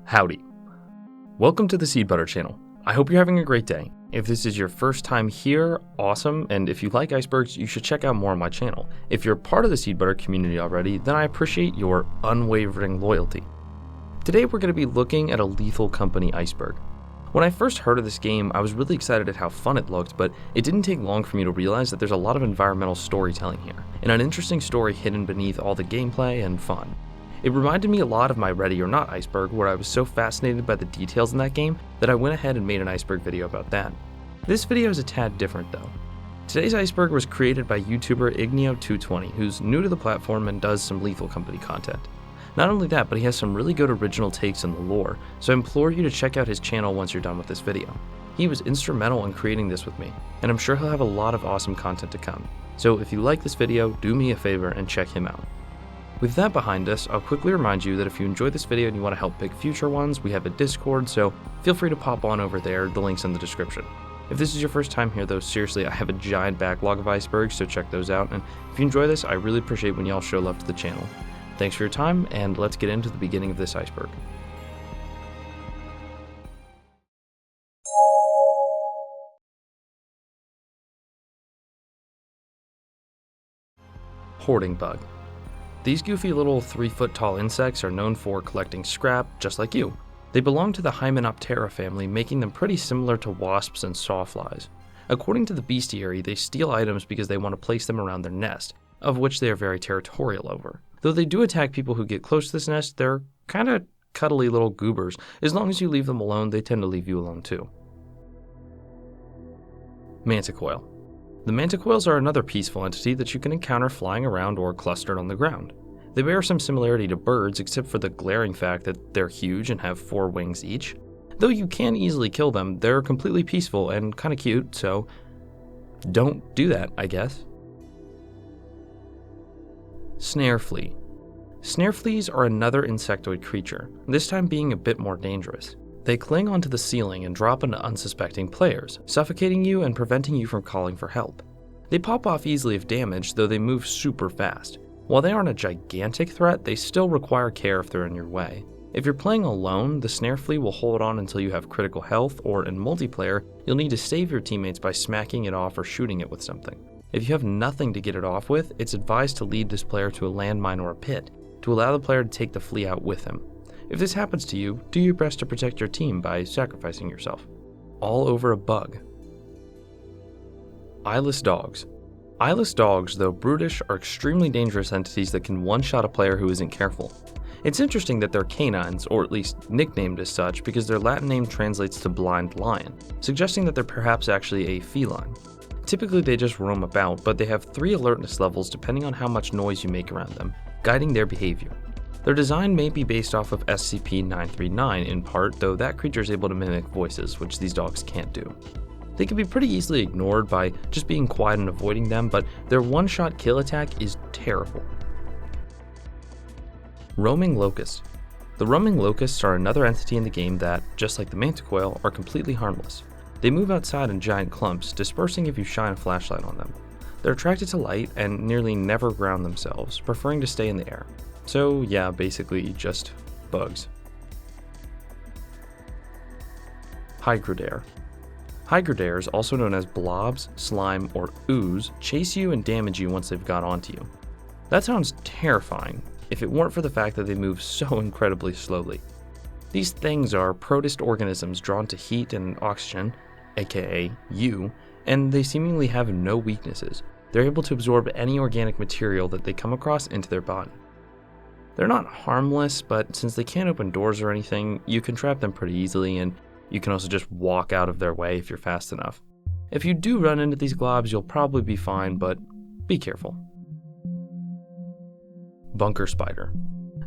Howdy. Welcome to the Seed Butter channel. I hope you're having a great day. If this is your first time here, awesome, and if you like icebergs, you should check out more on my channel. If you're part of the Seed Butter community already, then I appreciate your unwavering loyalty. Today we're going to be looking at a lethal company iceberg. When I first heard of this game, I was really excited at how fun it looked, but it didn't take long for me to realize that there's a lot of environmental storytelling here, and an interesting story hidden beneath all the gameplay and fun. It reminded me a lot of my Ready or Not Iceberg, where I was so fascinated by the details in that game that I went ahead and made an iceberg video about that. This video is a tad different though. Today's iceberg was created by YouTuber Igneo220, who's new to the platform and does some Lethal Company content. Not only that, but he has some really good original takes on the lore, so I implore you to check out his channel once you're done with this video. He was instrumental in creating this with me, and I'm sure he'll have a lot of awesome content to come. So if you like this video, do me a favor and check him out. With that behind us, I'll quickly remind you that if you enjoyed this video and you want to help pick future ones, we have a Discord, so feel free to pop on over there, the link's in the description. If this is your first time here though, seriously, I have a giant backlog of icebergs, so check those out, and if you enjoy this, I really appreciate when y'all show love to the channel. Thanks for your time, and let's get into the beginning of this iceberg. Hoarding bug. These goofy little 3-foot tall insects are known for collecting scrap, just like you. They belong to the Hymenoptera family, making them pretty similar to wasps and sawflies. According to the bestiary, they steal items because they want to place them around their nest, of which they are very territorial over. Though they do attack people who get close to this nest, they're kinda cuddly little goobers. As long as you leave them alone, they tend to leave you alone too. Manticoil. The manticoils are another peaceful entity that you can encounter flying around or clustered on the ground. They bear some similarity to birds, except for the glaring fact that they're huge and have 4 wings each. Though you can easily kill them, they're completely peaceful and kinda cute, so don't do that, I guess. Snare flea. Snare fleas are another insectoid creature, this time being a bit more dangerous. They cling onto the ceiling and drop into unsuspecting players, suffocating you and preventing you from calling for help. They pop off easily if damaged, though they move super fast. While they aren't a gigantic threat, they still require care if they're in your way. If you're playing alone, the snare flea will hold on until you have critical health, or in multiplayer, you'll need to save your teammates by smacking it off or shooting it with something. If you have nothing to get it off with, it's advised to lead this player to a landmine or a pit, to allow the player to take the flea out with him. If this happens to you, do your best to protect your team by sacrificing yourself. All over a bug. Eyeless dogs. Eyeless dogs, though brutish, are extremely dangerous entities that can one-shot a player who isn't careful. It's interesting that they're canines, or at least nicknamed as such, because their Latin name translates to blind lion, suggesting that they're perhaps actually a feline. Typically they just roam about, but they have 3 alertness levels depending on how much noise you make around them, guiding their behavior. Their design may be based off of SCP-939 in part, though that creature is able to mimic voices, which these dogs can't do. They can be pretty easily ignored by just being quiet and avoiding them, but their one-shot kill attack is terrible. Roaming locusts. The roaming locusts are another entity in the game that, just like the manticoil, are completely harmless. They move outside in giant clumps, dispersing if you shine a flashlight on them. They're attracted to light and nearly never ground themselves, preferring to stay in the air. So yeah, basically just bugs. Hygrodare. Hygrodares, also known as blobs, slime, or ooze, chase you and damage you once they've got onto you. That sounds terrifying, if it weren't for the fact that they move so incredibly slowly. These things are protist organisms drawn to heat and oxygen, aka you, and they seemingly have no weaknesses. They're able to absorb any organic material that they come across into their body. They're not harmless, but since they can't open doors or anything, you can trap them pretty easily, and you can also just walk out of their way if you're fast enough. If you do run into these globs, you'll probably be fine, but be careful. Bunker spider.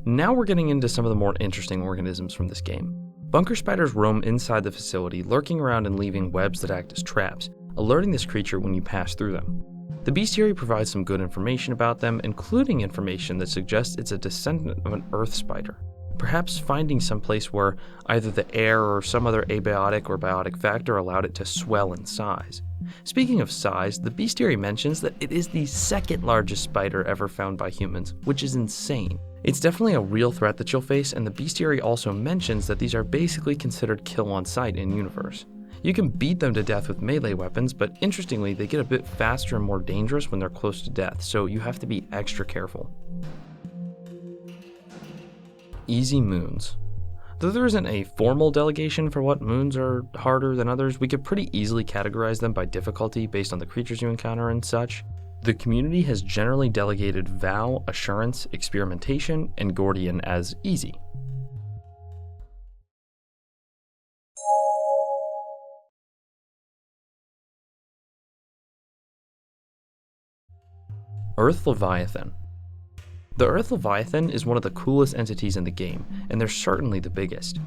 Now we're getting into some of the more interesting organisms from this game. Bunker spiders roam inside the facility, lurking around and leaving webs that act as traps, alerting this creature when you pass through them. The bestiary provides some good information about them, including information that suggests it's a descendant of an earth spider, perhaps finding some place where either the air or some other abiotic or biotic factor allowed it to swell in size. Speaking of size, the bestiary mentions that it is the second largest spider ever found by humans, which is insane. It's definitely a real threat that you'll face, and the bestiary also mentions that these are basically considered kill on sight in universe. You can beat them to death with melee weapons, but interestingly, they get a bit faster and more dangerous when they're close to death, so you have to be extra careful. Easy moons. Though there isn't a formal delegation for what moons are harder than others, we could pretty easily categorize them by difficulty based on the creatures you encounter and such. The community has generally delegated Vow, Assurance, Experimentation, and Gordian as easy. Earth Leviathan. The Earth Leviathan is one of the coolest entities in the game, and they're certainly the biggest.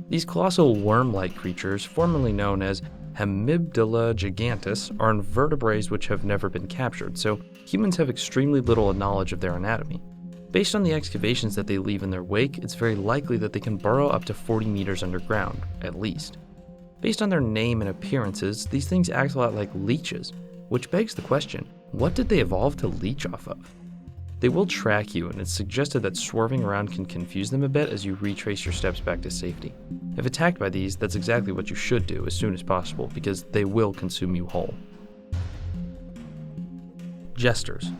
These colossal worm-like creatures, formerly known as Hemiptera gigantis, are invertebrates which have never been captured, so humans have extremely little knowledge of their anatomy. Based on the excavations that they leave in their wake, it's very likely that they can burrow up to 40 meters underground, at least. Based on their name and appearances, these things act a lot like leeches, which begs the question, what did they evolve to leech off of? They will track you, and it's suggested that swerving around can confuse them a bit as you retrace your steps back to safety. If attacked by these, that's exactly what you should do as soon as possible, because they will consume you whole. Jesters.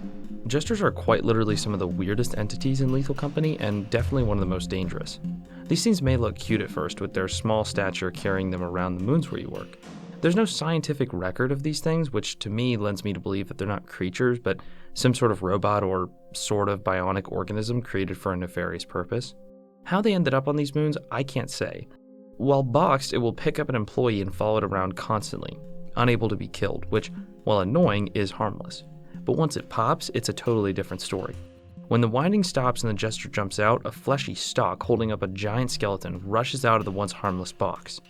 Jesters are quite literally some of the weirdest entities in Lethal Company, and definitely one of the most dangerous. These things may look cute at first, with their small stature carrying them around the moons where you work. There's no scientific record of these things, which to me lends me to believe that they're not creatures, but some sort of robot or sort of bionic organism created for a nefarious purpose. How they ended up on these moons, I can't say. While boxed, it will pick up an employee and follow it around constantly, unable to be killed, which, while annoying, is harmless. But once it pops, it's a totally different story. When the winding stops and the jester jumps out, a fleshy stalk holding up a giant skeleton rushes out of the once harmless box.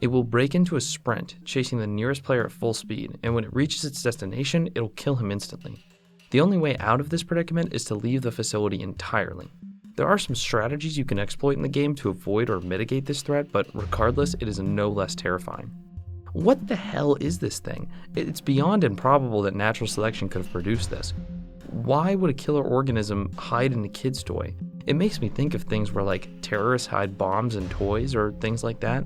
It will break into a sprint, chasing the nearest player at full speed, and when it reaches its destination, it'll kill him instantly. The only way out of this predicament is to leave the facility entirely. There are some strategies you can exploit in the game to avoid or mitigate this threat, but regardless, it is no less terrifying. What the hell is this thing? It's beyond improbable that natural selection could have produced this. Why would a killer organism hide in a kid's toy? It makes me think of things where like terrorists hide bombs in toys or things like that.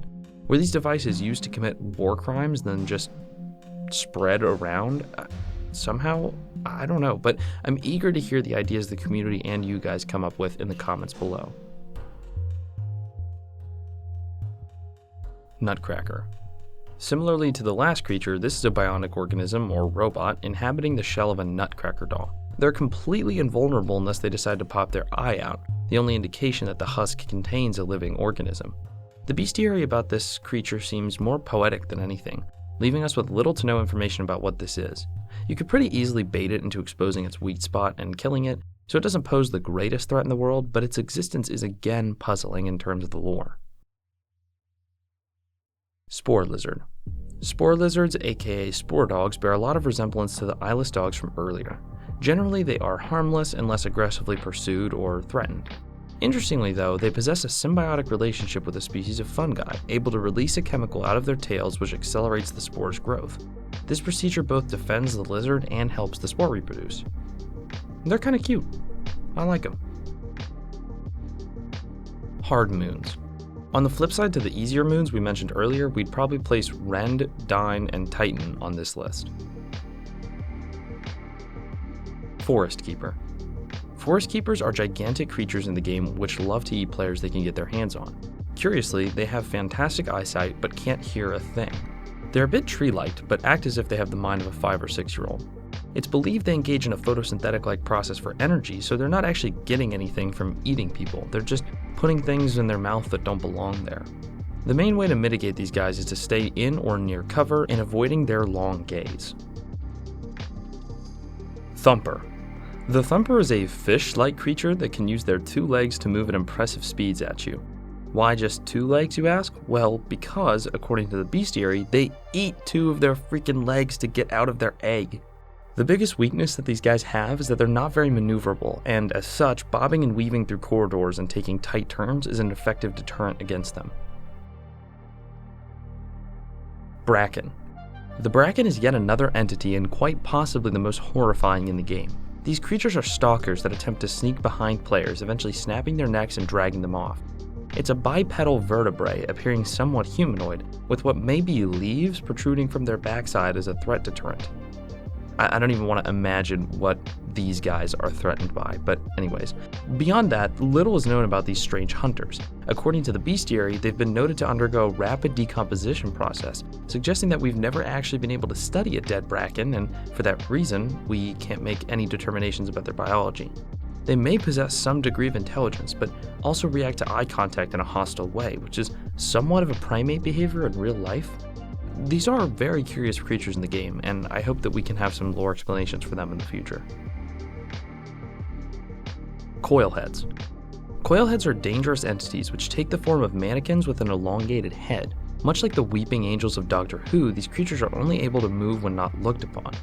Were these devices used to commit war crimes and then just spread around? Somehow? I don't know, but I'm eager to hear the ideas the community and you guys come up with in the comments below. Nutcracker. Similarly to the last creature, this is a bionic organism, or robot, inhabiting the shell of a nutcracker doll. They're completely invulnerable unless they decide to pop their eye out, the only indication that the husk contains a living organism. The bestiary about this creature seems more poetic than anything, leaving us with little to no information about what this is. You could pretty easily bait it into exposing its weak spot and killing it, so it doesn't pose the greatest threat in the world, but its existence is again puzzling in terms of the lore. Spore lizard. Spore lizards, aka spore dogs, bear a lot of resemblance to the eyeless dogs from earlier. Generally, they are harmless and less aggressively pursued or threatened. Interestingly though, they possess a symbiotic relationship with a species of fungi, able to release a chemical out of their tails which accelerates the spore's growth. This procedure both defends the lizard and helps the spore reproduce. They're kinda cute. I like them. Hard moons. On the flip side to the easier moons we mentioned earlier, we'd probably place Rend, Dine, and Titan on this list. Forest Keeper. Forest Keepers are gigantic creatures in the game which love to eat players they can get their hands on. Curiously, they have fantastic eyesight but can't hear a thing. They're a bit tree-liked, but act as if they have the mind of a 5 or 6-year-old. It's believed they engage in a photosynthetic-like process for energy, so they're not actually getting anything from eating people, they're just putting things in their mouth that don't belong there. The main way to mitigate these guys is to stay in or near cover and avoiding their long gaze. Thumper. The Thumper is a fish-like creature that can use their 2 legs to move at impressive speeds at you. Why just 2 legs, you ask? Well, because, according to the bestiary, they eat 2 of their freaking legs to get out of their egg. The biggest weakness that these guys have is that they're not very maneuverable, and as such, bobbing and weaving through corridors and taking tight turns is an effective deterrent against them. Bracken. The Bracken is yet another entity and quite possibly the most horrifying in the game. These creatures are stalkers that attempt to sneak behind players, eventually snapping their necks and dragging them off. It's a bipedal vertebrae appearing somewhat humanoid, with what may be leaves protruding from their backside as a threat deterrent. I don't even want to imagine what these guys are threatened by, but anyways. Beyond that, little is known about these strange hunters. According to the bestiary, they've been noted to undergo a rapid decomposition process, suggesting that we've never actually been able to study a dead Bracken, and for that reason, we can't make any determinations about their biology. They may possess some degree of intelligence, but also react to eye contact in a hostile way, which is somewhat of a primate behavior in real life. These are very curious creatures in the game, and I hope that we can have some lore explanations for them in the future. Coilheads. Coilheads are dangerous entities which take the form of mannequins with an elongated head. Much like the weeping angels of Doctor Who, these creatures are only able to move when not looked upon.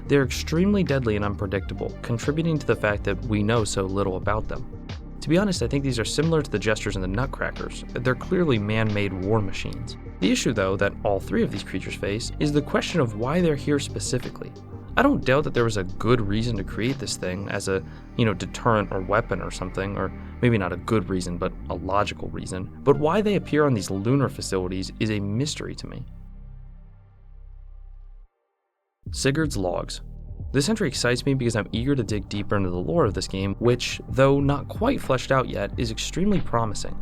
They are extremely deadly and unpredictable, contributing to the fact that we know so little about them. To be honest, I think these are similar to the Jesters and the Nutcrackers. They're clearly man-made war machines. The issue, though, that all three of these creatures face is the question of why they're here specifically. I don't doubt that there was a good reason to create this thing as a, deterrent or weapon or something, or maybe not a good reason, but a logical reason. But why they appear on these lunar facilities is a mystery to me. Sigurd's Logs. This entry excites me because I'm eager to dig deeper into the lore of this game, which, though not quite fleshed out yet, is extremely promising.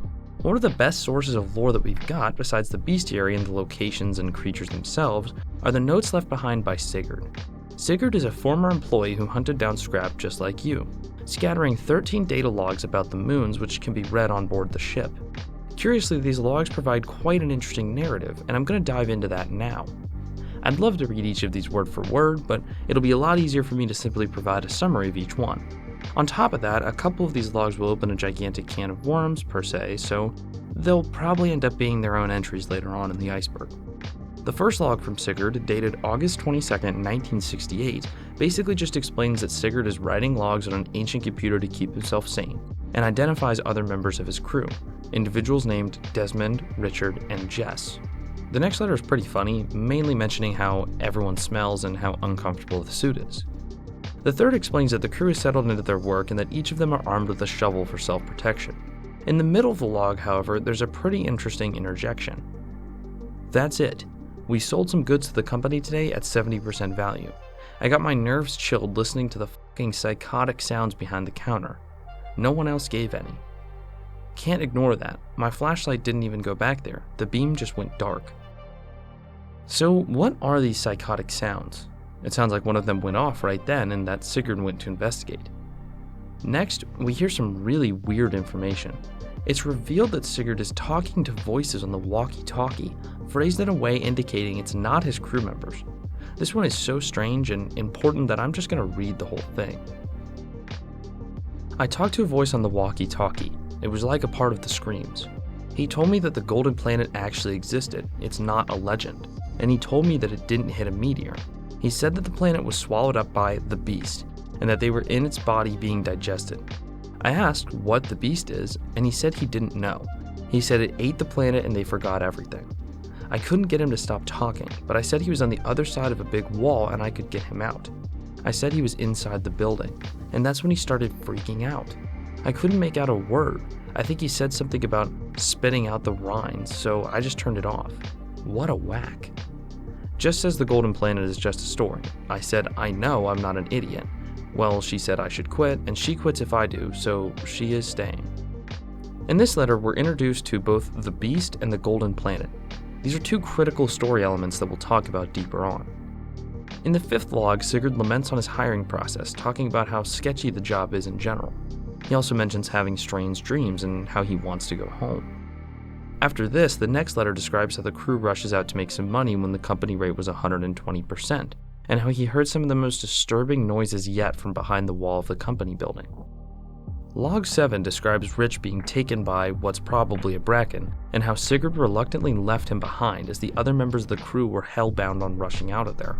One of the best sources of lore that we've got, besides the bestiary and the locations and creatures themselves, are the notes left behind by Sigurd. Sigurd is a former employee who hunted down scrap just like you, scattering 13 data logs about the moons which can be read on board the ship. Curiously, these logs provide quite an interesting narrative, and I'm going to dive into that now. I'd love to read each of these word for word, but it'll be a lot easier for me to simply provide a summary of each one. On top of that, a couple of these logs will open a gigantic can of worms, per se, so they'll probably end up being their own entries later on in the Iceberg. The first log from Sigurd, dated August 22nd, 1968, basically just explains that Sigurd is writing logs on an ancient computer to keep himself sane, and identifies other members of his crew, individuals named Desmond, Richard, and Jess. The next letter is pretty funny, mainly mentioning how everyone smells and how uncomfortable the suit is. The third explains that the crew is settled into their work and that each of them are armed with a shovel for self-protection. In the middle of the log, however, there's a pretty interesting interjection. That's it. We sold some goods to the company today at 70% value. I got my nerves chilled listening to the fucking psychotic sounds behind the counter. No one else gave any. Can't ignore that. My flashlight didn't even go back there. The beam just went dark. So what are these psychotic sounds? It sounds like one of them went off right then and that Sigurd went to investigate. Next, we hear some really weird information. It's revealed that Sigurd is talking to voices on the walkie-talkie, phrased in a way indicating it's not his crew members. This one is so strange and important that I'm just going to read the whole thing. I talked to a voice on the walkie-talkie. It was like a part of the screams. He told me that the Golden Planet actually existed, it's not a legend, and he told me that it didn't hit a meteor. He said that the planet was swallowed up by the Beast, and that they were in its body being digested. I asked what the Beast is, and he said he didn't know. He said it ate the planet and they forgot everything. I couldn't get him to stop talking, but I said he was on the other side of a big wall and I could get him out. I said he was inside the building, and that's when he started freaking out. I couldn't make out a word. I think he said something about spitting out the rinds, so I just turned it off. What a whack. Jess says the Golden Planet is just a story. I said, I know, I'm not an idiot. Well, she said I should quit, and she quits if I do, so she is staying. In this letter, we're introduced to both the Beast and the Golden Planet. These are two critical story elements that we'll talk about deeper on. In the fifth log, Sigurd laments on his hiring process, talking about how sketchy the job is in general. He also mentions having strange dreams and how he wants to go home. After this, the next letter describes how the crew rushes out to make some money when the company rate was 120%, and how he heard some of the most disturbing noises yet from behind the wall of the company building. Log 7 describes Rich being taken by what's probably a Bracken, and how Sigurd reluctantly left him behind as the other members of the crew were hellbound on rushing out of there.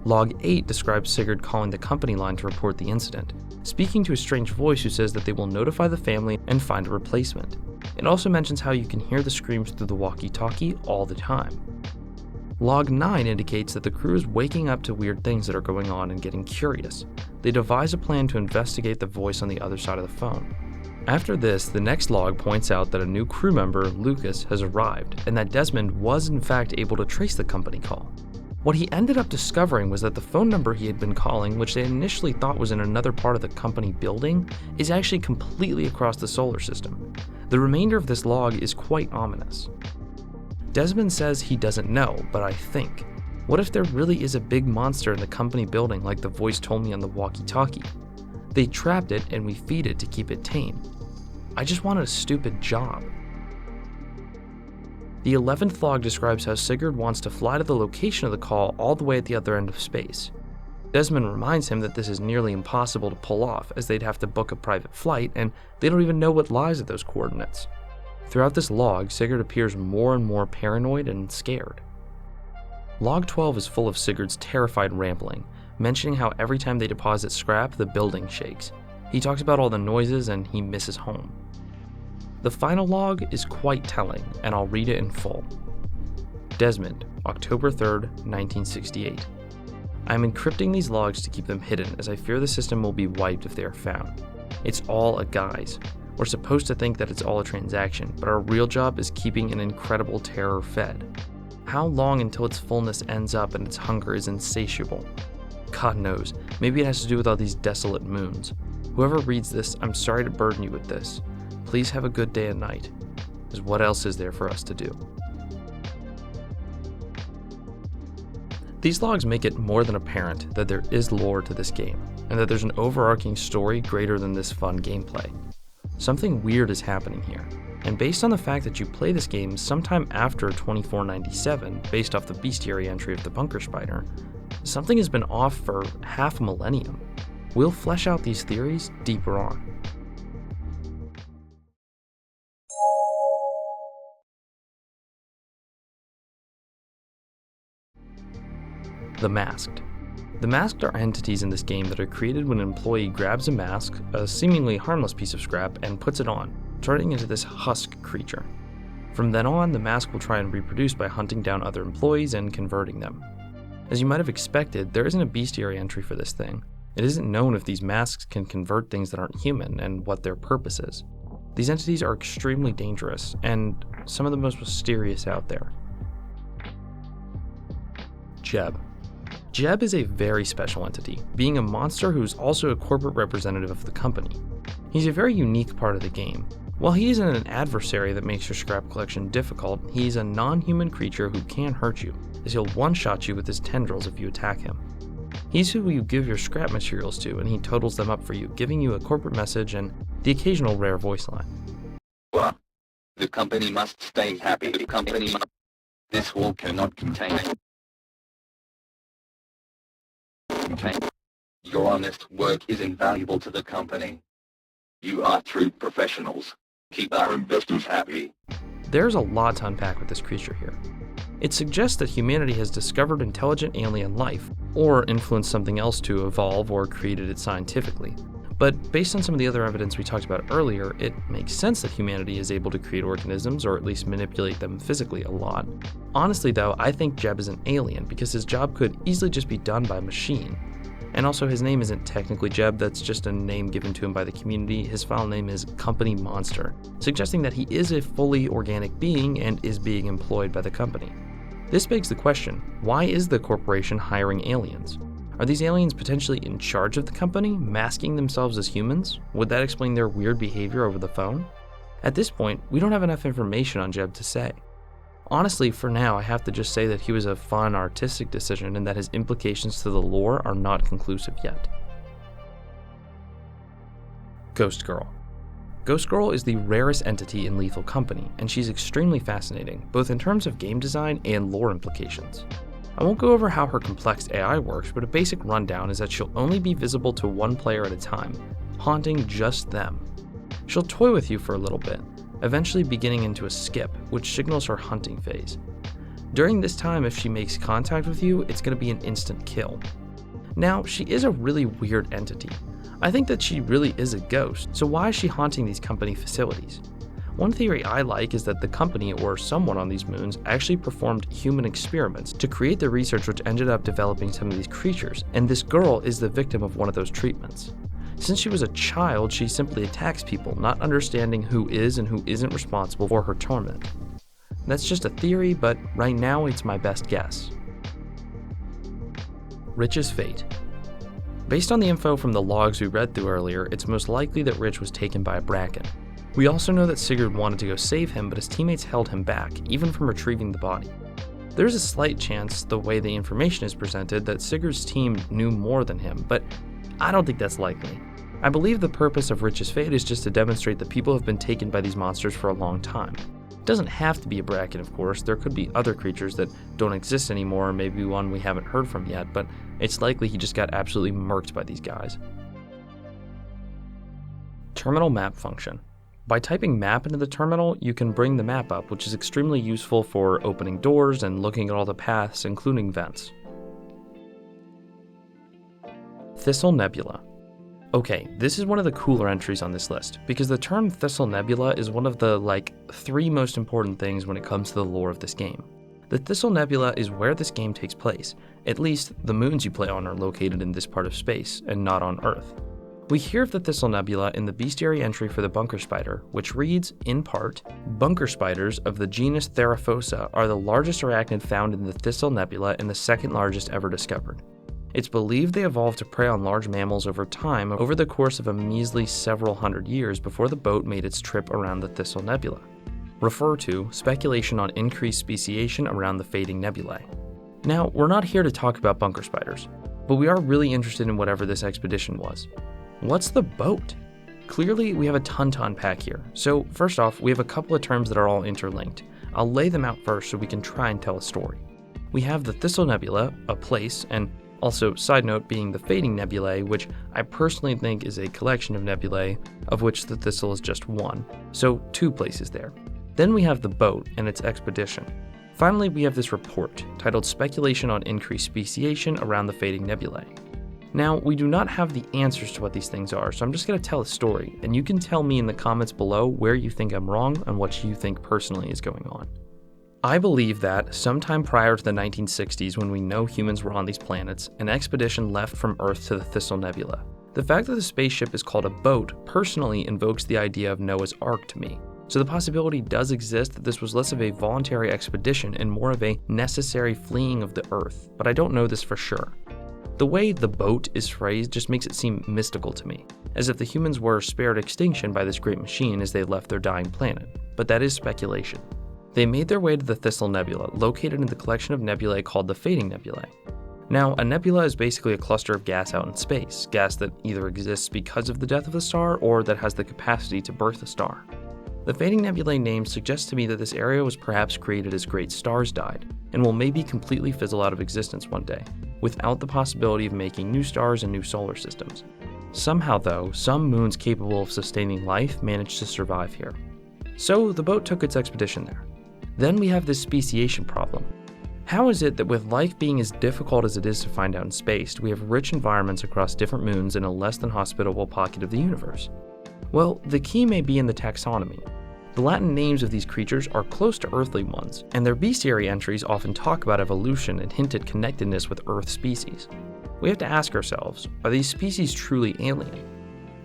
Log 8 describes Sigurd calling the company line to report the incident, speaking to a strange voice who says that they will notify the family and find a replacement. It also mentions how you can hear the screams through the walkie-talkie all the time. Log 9 indicates that the crew is waking up to weird things that are going on and getting curious. They devise a plan to investigate the voice on the other side of the phone. After this, the next log points out that a new crew member, Lucas, has arrived, and that Desmond was in fact able to trace the company call. What he ended up discovering was that the phone number he had been calling, which they initially thought was in another part of the company building, is actually completely across the solar system. The remainder of this log is quite ominous. Desmond says he doesn't know, but I think. What if there really is a big monster in the company building like the voice told me on the walkie-talkie? They trapped it and we feed it to keep it tame. I just wanted a stupid job. The 11th log describes how Sigurd wants to fly to the location of the call all the way at the other end of space. Desmond reminds him that this is nearly impossible to pull off, as they'd have to book a private flight and they don't even know what lies at those coordinates. Throughout this log, Sigurd appears more and more paranoid and scared. Log 12 is full of Sigurd's terrified rambling, mentioning how every time they deposit scrap, the building shakes. He talks about all the noises and he misses home. The final log is quite telling, and I'll read it in full. Desmond, October 3rd, 1968. I am encrypting these logs to keep them hidden, as I fear the system will be wiped if they are found. It's all a guise. We're supposed to think that it's all a transaction, but our real job is keeping an incredible terror fed. How long until its fullness ends up and its hunger is insatiable? God knows, maybe it has to do with all these desolate moons. Whoever reads this, I'm sorry to burden you with this. Please have a good day and night, because what else is there for us to do? These logs make it more than apparent that there is lore to this game, and that there's an overarching story greater than this fun gameplay. Something weird is happening here, and based on the fact that you play this game sometime after 2497, based off the bestiary entry of the Bunker Spider, something has been off for half a millennium. We'll flesh out these theories deeper on. The Masked. The Masked are entities in this game that are created when an employee grabs a mask, a seemingly harmless piece of scrap, and puts it on, turning into this husk creature. From then on, the mask will try and reproduce by hunting down other employees and converting them. As you might have expected, there isn't a bestiary entry for this thing. It isn't known if these masks can convert things that aren't human and what their purpose is. These entities are extremely dangerous and some of the most mysterious out there. Jeb. Jeb is a very special entity, being a monster who's also a corporate representative of the company. He's a very unique part of the game. While he isn't an adversary that makes your scrap collection difficult, he's a non-human creature who can hurt you, as he'll one-shot you with his tendrils if you attack him. He's who you give your scrap materials to, and he totals them up for you, giving you a corporate message and the occasional rare voice line. The company must stay happy. The company must... This wall cannot contain it. Your honest work is invaluable to the company. You are true professionals. Keep our investors happy. There's a lot to unpack with this creature here. It suggests that humanity has discovered intelligent alien life, or influenced something else to evolve or created it scientifically. But based on some of the other evidence we talked about earlier, it makes sense that humanity is able to create organisms or at least manipulate them physically a lot. Honestly though, I think Jeb is an alien because his job could easily just be done by a machine. And also his name isn't technically Jeb, that's just a name given to him by the community. His file name is Company Monster, suggesting that he is a fully organic being and is being employed by the company. This begs the question, why is the corporation hiring aliens? Are these aliens potentially in charge of the company, masking themselves as humans? Would that explain their weird behavior over the phone? At this point, we don't have enough information on Jeb to say. Honestly, for now, I have to just say that he was a fun, artistic decision and that his implications to the lore are not conclusive yet. Ghost Girl. Ghost Girl is the rarest entity in Lethal Company, and she's extremely fascinating, both in terms of game design and lore implications. I won't go over how her complex AI works, but a basic rundown is that she'll only be visible to one player at a time, haunting just them. She'll toy with you for a little bit, eventually beginning into a skip, which signals her hunting phase. During this time, if she makes contact with you, it's going to be an instant kill. Now, she is a really weird entity. I think that she really is a ghost, so why is she haunting these company facilities? One theory I like is that the company or someone on these moons actually performed human experiments to create the research which ended up developing some of these creatures, and this girl is the victim of one of those treatments. Since she was a child, she simply attacks people, not understanding who is and who isn't responsible for her torment. That's just a theory, but right now it's my best guess. Rich's fate. Based on the info from the logs we read through earlier, it's most likely that Rich was taken by a Bracken. We also know that Sigurd wanted to go save him, but his teammates held him back, even from retrieving the body. There's a slight chance, the way the information is presented, that Sigurd's team knew more than him, but I don't think that's likely. I believe the purpose of Rich's fate is just to demonstrate that people have been taken by these monsters for a long time. It doesn't have to be a Bracken, of course. There could be other creatures that don't exist anymore, or maybe one we haven't heard from yet, but it's likely he just got absolutely murked by these guys. Terminal map function. By typing map into the terminal, you can bring the map up, which is extremely useful for opening doors and looking at all the paths, including vents. Thistle Nebula. Okay, this is one of the cooler entries on this list, because the term Thistle Nebula is one of the, 3 most important things when it comes to the lore of this game. The Thistle Nebula is where this game takes place. At least, the moons you play on are located in this part of space, and not on Earth. We hear of the Thistle Nebula in the bestiary entry for the bunker spider, which reads, in part, bunker spiders of the genus Theraphosa are the largest arachnid found in the Thistle Nebula and the second largest ever discovered. It's believed they evolved to prey on large mammals over time over the course of a measly several hundred years before the boat made its trip around the Thistle Nebula. Refer to speculation on increased speciation around the fading nebulae. Now, we're not here to talk about bunker spiders, but we are really interested in whatever this expedition was. What's the boat? Clearly, we have a ton to unpack here. So first off, we have a couple of terms that are all interlinked. I'll lay them out first so we can try and tell a story. We have the Thistle Nebula, a place, and also, side note, being the fading nebulae, which I personally think is a collection of nebulae, of which the Thistle is just one, so 2 places there. Then we have the boat and its expedition. Finally, we have this report, titled Speculation on Increased Speciation Around the Fading Nebulae. Now, we do not have the answers to what these things are, so I'm just going to tell a story, and you can tell me in the comments below where you think I'm wrong and what you think personally is going on. I believe that, sometime prior to the 1960s when we know humans were on these planets, an expedition left from Earth to the Thistle Nebula. The fact that the spaceship is called a boat personally invokes the idea of Noah's Ark to me, so the possibility does exist that this was less of a voluntary expedition and more of a necessary fleeing of the Earth, but I don't know this for sure. The way the boat is phrased just makes it seem mystical to me, as if the humans were spared extinction by this great machine as they left their dying planet, but that is speculation. They made their way to the Thistle Nebula, located in the collection of nebulae called the Fading Nebulae. Now, a nebula is basically a cluster of gas out in space, gas that either exists because of the death of the star or that has the capacity to birth a star. The Fading Nebulae name suggests to me that this area was perhaps created as great stars died, and will maybe completely fizzle out of existence one day, without the possibility of making new stars and new solar systems. Somehow though, some moons capable of sustaining life managed to survive here. So the boat took its expedition there. Then we have this speciation problem. How is it that with life being as difficult as it is to find out in space, we have rich environments across different moons in a less than hospitable pocket of the universe? Well, the key may be in the taxonomy. The Latin names of these creatures are close to earthly ones, and their bestiary entries often talk about evolution and hint at connectedness with Earth species. We have to ask ourselves, are these species truly alien?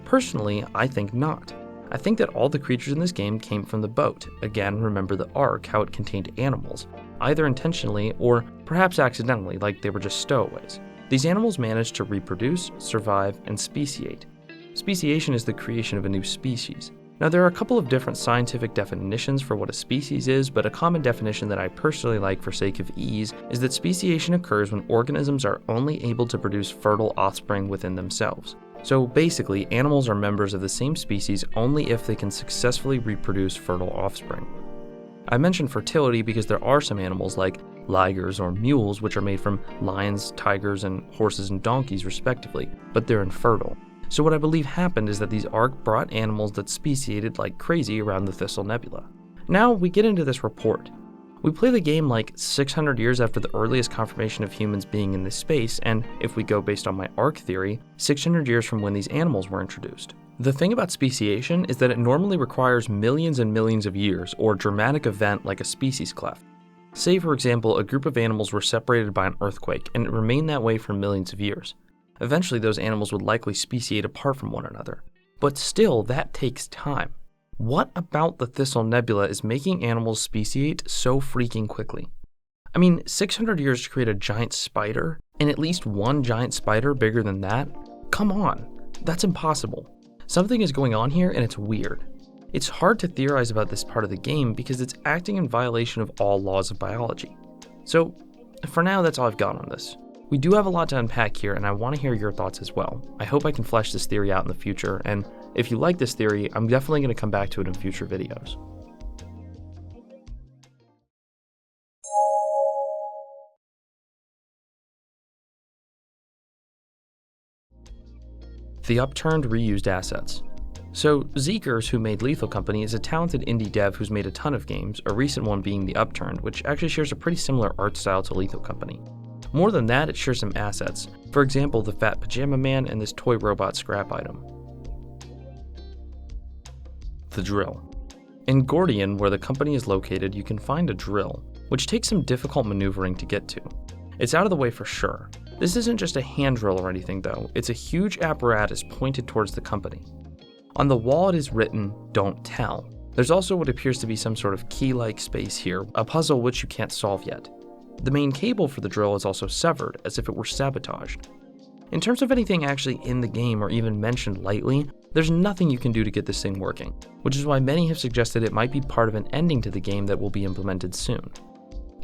Personally, I think not. I think that all the creatures in this game came from the boat. Again, remember the Ark, how it contained animals, either intentionally or perhaps accidentally, like they were just stowaways. These animals managed to reproduce, survive, and speciate. Speciation is the creation of a new species. Now, there are a couple of different scientific definitions for what a species is, but a common definition that I personally like for sake of ease is that speciation occurs when organisms are only able to produce fertile offspring within themselves. So basically, animals are members of the same species only if they can successfully reproduce fertile offspring. I mention fertility because there are some animals like ligers or mules which are made from lions, tigers, and horses and donkeys respectively, but they're infertile. So what I believe happened is that these Ark brought animals that speciated like crazy around the Thistle Nebula. Now we get into this report. We play the game like 600 years after the earliest confirmation of humans being in this space, and if we go based on my Ark theory, 600 years from when these animals were introduced. The thing about speciation is that it normally requires millions and millions of years or a dramatic event like a species cleft. Say, for example, a group of animals were separated by an earthquake and it remained that way for millions of years. Eventually, those animals would likely speciate apart from one another. But still, that takes time. What about the Thistle Nebula is making animals speciate so freaking quickly? I mean, 600 years to create a giant spider, and at least one giant spider bigger than that? Come on, that's impossible. Something is going on here and it's weird. It's hard to theorize about this part of the game because it's acting in violation of all laws of biology. So, for now, that's all I've got on this. We do have a lot to unpack here, and I want to hear your thoughts as well. I hope I can flesh this theory out in the future, and if you like this theory, I'm definitely going to come back to it in future videos. The upturned reused assets. So, Zeekers, who made Lethal Company, is a talented indie dev who's made a ton of games, a recent one being The Upturned, which actually shares a pretty similar art style to Lethal Company. More than that, it shares some assets. For example, the Fat Pajama Man and this toy robot scrap item. The drill. In Gordian, where the company is located, you can find a drill, which takes some difficult maneuvering to get to. It's out of the way for sure. This isn't just a hand drill or anything though, it's a huge apparatus pointed towards the company. On the wall it is written, "Don't tell." There's also what appears to be some sort of key-like space here, a puzzle which you can't solve yet. The main cable for the drill is also severed, as if it were sabotaged. In terms of anything actually in the game or even mentioned lightly, there's nothing you can do to get this thing working, which is why many have suggested it might be part of an ending to the game that will be implemented soon.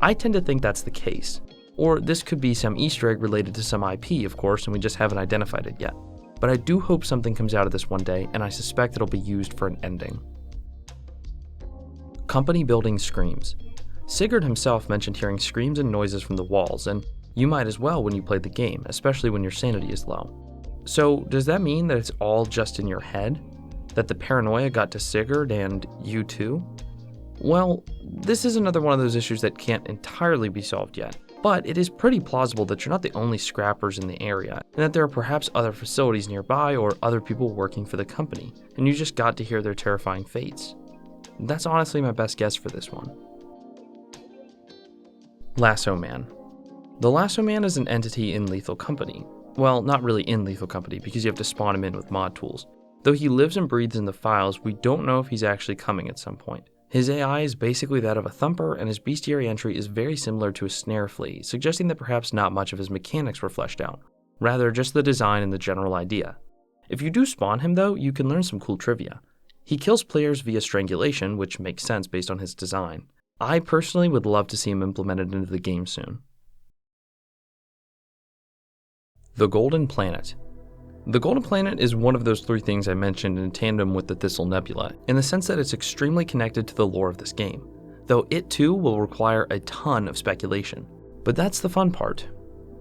I tend to think that's the case. Or this could be some Easter egg related to some IP, of course, and we just haven't identified it yet. But I do hope something comes out of this one day, and I suspect it'll be used for an ending. Company building screams. Sigurd himself mentioned hearing screams and noises from the walls, and you might as well when you play the game, especially when your sanity is low. So does that mean that it's all just in your head? That the paranoia got to Sigurd and you too? Well, this is another one of those issues that can't entirely be solved yet, but it is pretty plausible that you're not the only scrappers in the area, and that there are perhaps other facilities nearby or other people working for the company, and you just got to hear their terrifying fates. That's honestly my best guess for this one. Lasso Man. The Lasso Man is an entity in Lethal Company. Well, not really in Lethal Company, because you have to spawn him in with mod tools. Though he lives and breathes in the files, we don't know if he's actually coming at some point. His AI is basically that of a thumper, and his bestiary entry is very similar to a snare flea, suggesting that perhaps not much of his mechanics were fleshed out. Rather, just the design and the general idea. If you do spawn him though, you can learn some cool trivia. He kills players via strangulation, which makes sense based on his design. I personally would love to see him implemented into the game soon. The Golden Planet. The Golden Planet is one of those three things I mentioned in tandem with the Thistle Nebula, in the sense that it's extremely connected to the lore of this game, though it too will require a ton of speculation. But that's the fun part.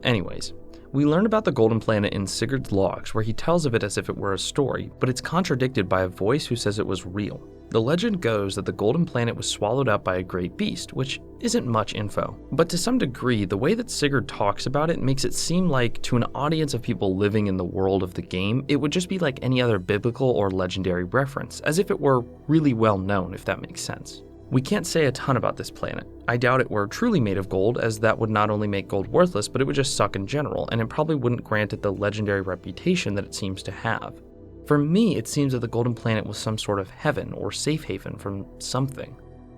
Anyways, we learn about the Golden Planet in Sigurd's logs, where he tells of it as if it were a story, but it's contradicted by a voice who says it was real. The legend goes that the Golden Planet was swallowed up by a great beast, which isn't much info. But to some degree, the way that Sigurd talks about it makes it seem like, to an audience of people living in the world of the game, it would just be like any other biblical or legendary reference, as if it were really well known, if that makes sense. We can't say a ton about this planet. I doubt it were truly made of gold, as that would not only make gold worthless, but it would just suck in general, and it probably wouldn't grant it the legendary reputation that it seems to have. For me, it seems that the Golden Planet was some sort of heaven or safe haven from something.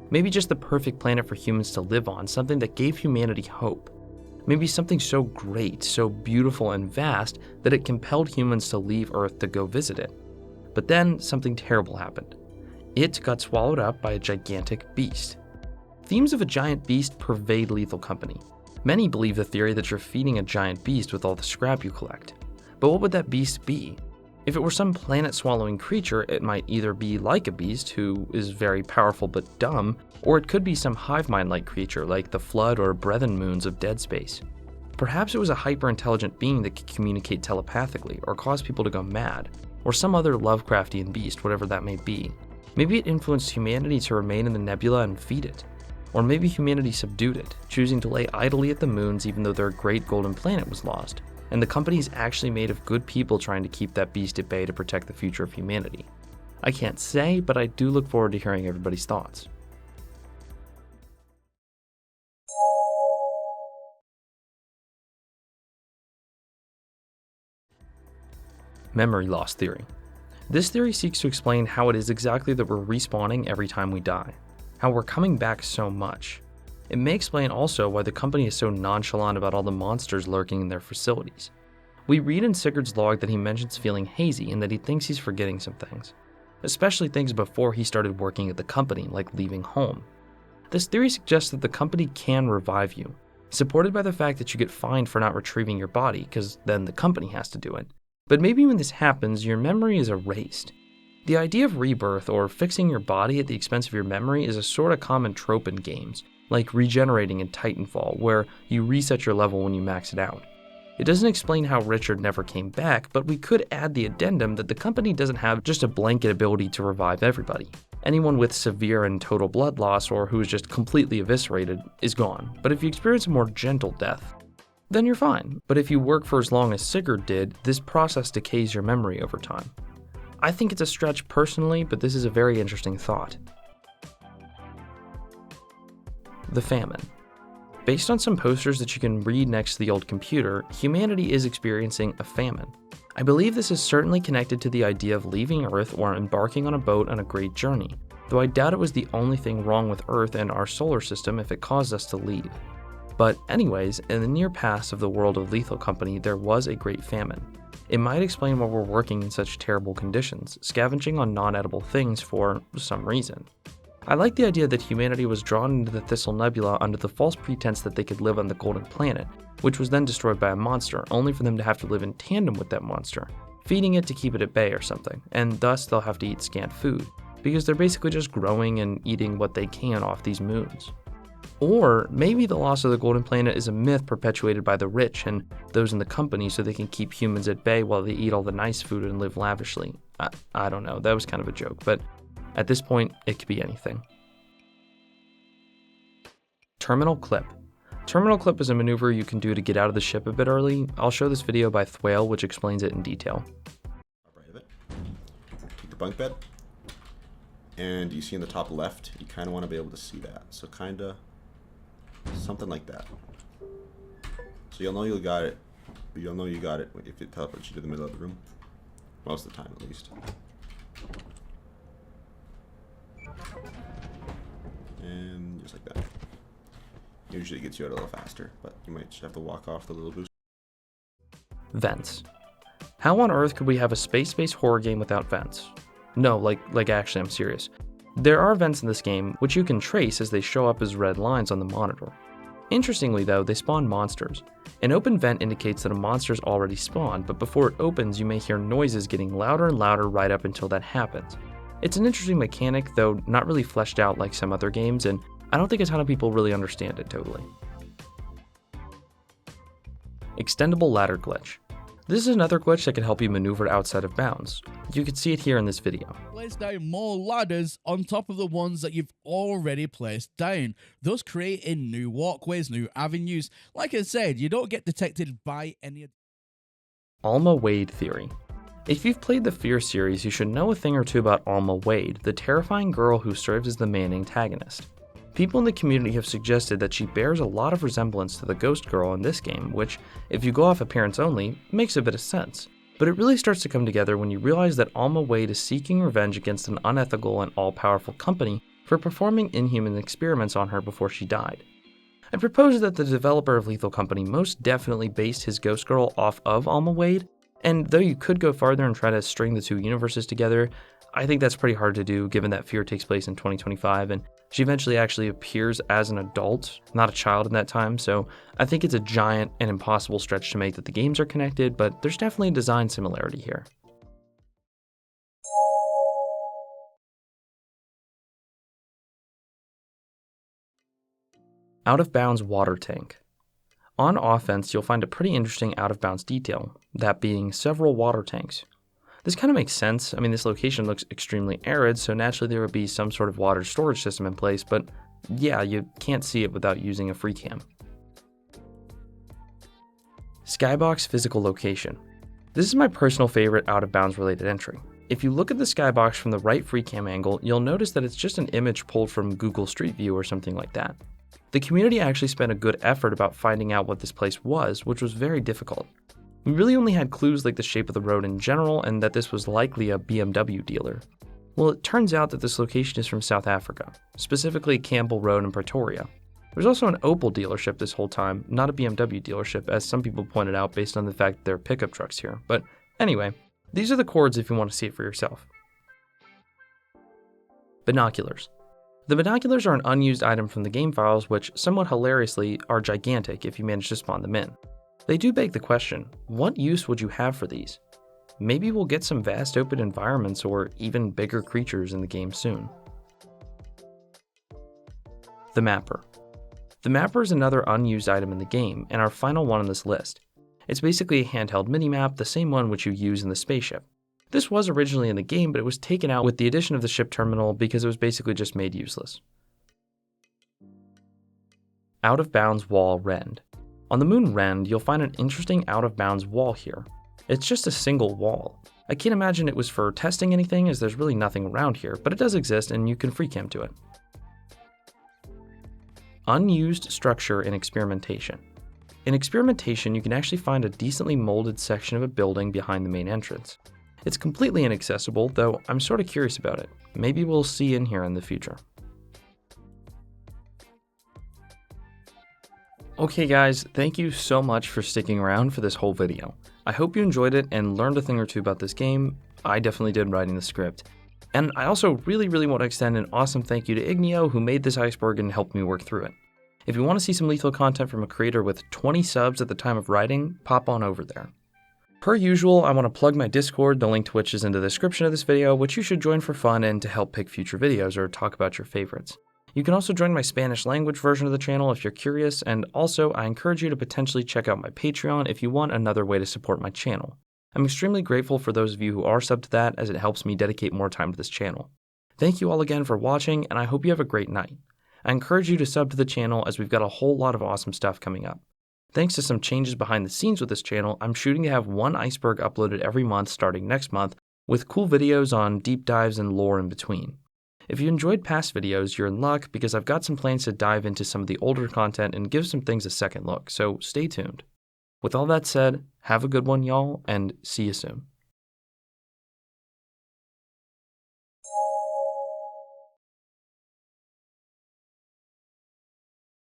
Maybe just the perfect planet for humans to live on, something that gave humanity hope. Maybe something so great, so beautiful and vast that it compelled humans to leave Earth to go visit it. But then something terrible happened. It got swallowed up by a gigantic beast. Themes of a giant beast pervade Lethal Company. Many believe the theory that you're feeding a giant beast with all the scrap you collect. But what would that beast be? If it were some planet-swallowing creature, it might either be like a beast who is very powerful but dumb, or it could be some hive mind-like creature like the Flood or Brethren moons of Dead Space. Perhaps it was a hyper-intelligent being that could communicate telepathically or cause people to go mad, or some other Lovecraftian beast, whatever that may be. Maybe it influenced humanity to remain in the nebula and feed it. Or maybe humanity subdued it, choosing to lay idly at the moons even though their great golden planet was lost, and the company is actually made of good people trying to keep that beast at bay to protect the future of humanity. I can't say, but I do look forward to hearing everybody's thoughts. Memory loss theory. This theory seeks to explain how it is exactly that we're respawning every time we die, how we're coming back so much. It may explain also why the company is so nonchalant about all the monsters lurking in their facilities. We read in Sigurd's log that he mentions feeling hazy and that he thinks he's forgetting some things, especially things before he started working at the company, like leaving home. This theory suggests that the company can revive you, supported by the fact that you get fined for not retrieving your body, because then the company has to do it. But maybe when this happens, your memory is erased. The idea of rebirth or fixing your body at the expense of your memory is a sort of common trope in games, like regenerating in Titanfall, where you reset your level when you max it out. It doesn't explain how Richard never came back, but we could add the addendum that the company doesn't have just a blanket ability to revive everybody. Anyone with severe and total blood loss or who is just completely eviscerated is gone, but if you experience a more gentle death, then you're fine. But if you work for as long as Sigurd did, this process decays your memory over time. I think it's a stretch personally, but this is a very interesting thought. The famine. Based on some posters that you can read next to the old computer, humanity is experiencing a famine. I believe this is certainly connected to the idea of leaving Earth or embarking on a boat on a great journey, though I doubt it was the only thing wrong with Earth and our solar system if it caused us to leave. But anyways, in the near past of the world of Lethal Company, there was a great famine. It might explain why we're working in such terrible conditions, scavenging on non-edible things for some reason. I like the idea that humanity was drawn into the Thistle Nebula under the false pretense that they could live on the Golden Planet, which was then destroyed by a monster, only for them to have to live in tandem with that monster, feeding it to keep it at bay or something, and thus they'll have to eat scant food, because they're basically just growing and eating what they can off these moons. Or maybe the loss of the Golden Planet is a myth perpetuated by the rich and those in the company so they can keep humans at bay while they eat all the nice food and live lavishly. I don't know, that was kind of a joke, but at this point, it could be anything. Terminal Clip. Terminal Clip is a maneuver you can do to get out of the ship a bit early. I'll show this video by Thwale, which explains it in detail. Take the bunk bed, and you see in the top left, you kind of want to be able to see that. So kind of something like that. So you'll know you got it, but you'll know you got it if it teleports you to the middle of the room. Most of the time, at least. And just like that. Usually it gets you out a little faster, but you might just have to walk off the little boost. Vents. How on earth could we have a space-based horror game without vents? No, like actually, I'm serious. There are vents in this game, which you can trace as they show up as red lines on the monitor. Interestingly though, they spawn monsters. An open vent indicates that a monster's already spawned, but before it opens, you may hear noises getting louder and louder right up until that happens. It's an interesting mechanic, though not really fleshed out like some other games, and I don't think a ton of people really understand it totally. Extendable ladder glitch. This is another glitch that can help you maneuver outside of bounds. You can see it here in this video. Place down more ladders on top of the ones that you've already placed down, thus creating new walkways, new avenues. Like I said, you don't get detected by any. Alma Wade theory. If you've played the Fear series, you should know a thing or two about Alma Wade, the terrifying girl who serves as the main antagonist. People in the community have suggested that she bears a lot of resemblance to the Ghost Girl in this game, which, if you go off appearance only, makes a bit of sense. But it really starts to come together when you realize that Alma Wade is seeking revenge against an unethical and all-powerful company for performing inhuman experiments on her before she died. I propose that the developer of Lethal Company most definitely based his Ghost Girl off of Alma Wade, and though you could go farther and try to string the two universes together, I think that's pretty hard to do given that Fear takes place in 2025 and she eventually actually appears as an adult, not a child in that time, so I think it's a giant and impossible stretch to make that the games are connected, but there's definitely a design similarity here. Out of bounds water tank. On offense, you'll find a pretty interesting out of bounds detail, that being several water tanks. This kind of makes sense. I mean, this location looks extremely arid, so naturally there would be some sort of water storage system in place, but yeah, you can't see it without using a free cam. Skybox physical location. This is my personal favorite out-of-bounds related entry. If you look at the skybox from the right FreeCam angle, you'll notice that it's just an image pulled from Google Street View or something like that. The community actually spent a good effort about finding out what this place was, which was very difficult. We really only had clues like the shape of the road in general and that this was likely a BMW dealer. Well, it turns out that this location is from South Africa, specifically Campbell Road in Pretoria. There's also an Opel dealership this whole time, not a BMW dealership, as some people pointed out based on the fact that there are pickup trucks here. But anyway, these are the chords if you want to see it for yourself. Binoculars. The binoculars are an unused item from the game files, which, somewhat hilariously, are gigantic if you manage to spawn them in. They do beg the question, what use would you have for these? Maybe we'll get some vast open environments or even bigger creatures in the game soon. The Mapper. The Mapper is another unused item in the game, and our final one on this list. It's basically a handheld minimap, the same one which you use in the spaceship. This was originally in the game, but it was taken out with the addition of the ship terminal because it was basically just made useless. Out of bounds wall rend. On the moon Rend, you'll find an interesting out of bounds wall here. It's just a single wall. I can't imagine it was for testing anything as there's really nothing around here, but it does exist and you can FreeCam to it. Unused structure in experimentation. In experimentation, you can actually find a decently molded section of a building behind the main entrance. It's completely inaccessible, though I'm sort of curious about it. Maybe we'll see in here in the future. Okay guys, thank you so much for sticking around for this whole video. I hope you enjoyed it and learned a thing or two about this game. I definitely did writing the script. And I also really want to extend an awesome thank you to Ignio who made this iceberg and helped me work through it. If you want to see some lethal content from a creator with 20 subs at the time of writing, pop on over there. Per usual, I want to plug my Discord, the link to which is in the description of this video, which you should join for fun and to help pick future videos or talk about your favorites. You can also join my Spanish language version of the channel if you're curious, and also I encourage you to potentially check out my Patreon if you want another way to support my channel. I'm extremely grateful for those of you who are subbed to that as it helps me dedicate more time to this channel. Thank you all again for watching, and I hope you have a great night. I encourage you to sub to the channel as we've got a whole lot of awesome stuff coming up. Thanks to some changes behind the scenes with this channel, I'm shooting to have one iceberg uploaded every month starting next month, with cool videos on deep dives and lore in between. If you enjoyed past videos, you're in luck because I've got some plans to dive into some of the older content and give some things a second look, so stay tuned. With all that said, have a good one y'all, and see you soon.